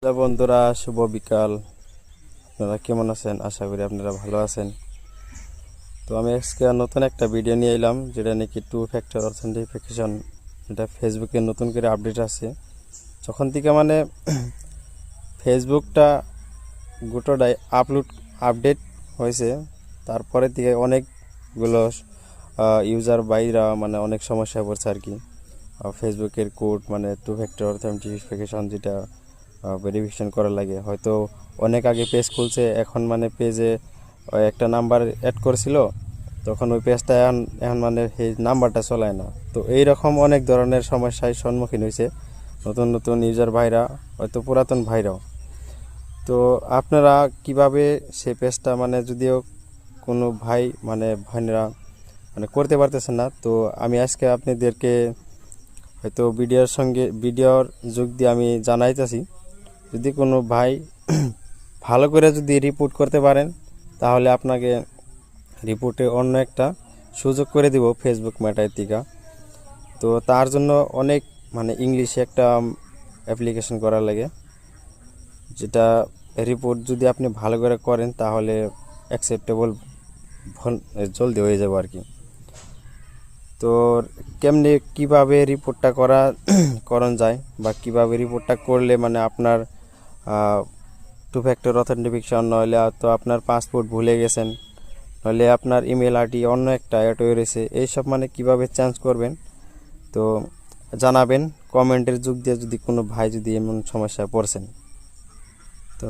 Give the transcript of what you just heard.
Hello বন্ধুরা, শুভ বিকাল। আপনারা কেমন আছেন? আশা করি আপনারা ভালো আছেন। তো আমি আজকে নতুন একটা ভিডিও নিয়ে এলাম, যেটা নাকি টু ফ্যাক্টর অথেন্টিফিকেশন। এটা ফেসবুকে নতুন করে আপডেট আছে। যখন থেকে মানে ফেসবুকটা গোটাটাই আপডেট হয়েছে, তারপরে থেকে অনেকগুলো ইউজার বাইরা মানে অনেক সমস্যায় পড়ছে আর কি। ফেসবুকের কোড মানে টু ফ্যাক্টর অথেন্টিফিকেশন যেটা ভেরিফিকেশন করা লাগে, হয়তো অনেক আগে পেজ খুলছে, এখন মানে পেজে একটা নাম্বার অ্যাড করেছিল, তখন ওই পেজটা এখন এখন মানে সেই নাম্বারটা চলায় না। তো এই রকম অনেক ধরনের সমস্যার সম্মুখীন হয়েছে নতুন নতুন ইউজার ভাইরা, হয়তো পুরাতন ভাইরাও। তো আপনারা কিভাবে সেই পেজটা মানে যদিও কোনো ভাই মানে ভাইরা মানে করতে পারতেছেন না, তো আমি আজকে আপনাদেরকে হয়তো ভিডিওর যুগ দিয়ে আমি জানাইতেছি। যদি কোনো ভাই ভালো করে যদি রিপোর্ট করতে পারেন, তাহলে আপনাকে রিপোর্টে অন্য একটা সুযোগ করে দিব ফেসবুক মেটার থেকে। তো তার জন্য অনেক মানে ইংলিশে একটা অ্যাপ্লিকেশন করা লাগে, যেটা রিপোর্ট যদি আপনি ভালো করে করেন তাহলে অ্যাকসেপ্টেবল জলদি হয়ে যাবে আর কি। তো কেমনি কিভাবে রিপোর্টটা করান যায়, বা কিভাবে রিপোর্টটা করলে মানে আপনার টু ফ্যাক্টর অথেন্টিফিকেশন, নইলে তো আপনার পাসপোর্ট ভুলে গেছেন, নইলে আপনার ইমেল আইডি অন্য একটা অ্যাড হয়ে রয়েছে, এইসব মানে কিভাবে চেঞ্জ করবেন, তো জানাবেন কমেন্টের যুগ দিয়ে, যদি কোনো ভাই যদি এমন সমস্যায় পড়ছেন। তো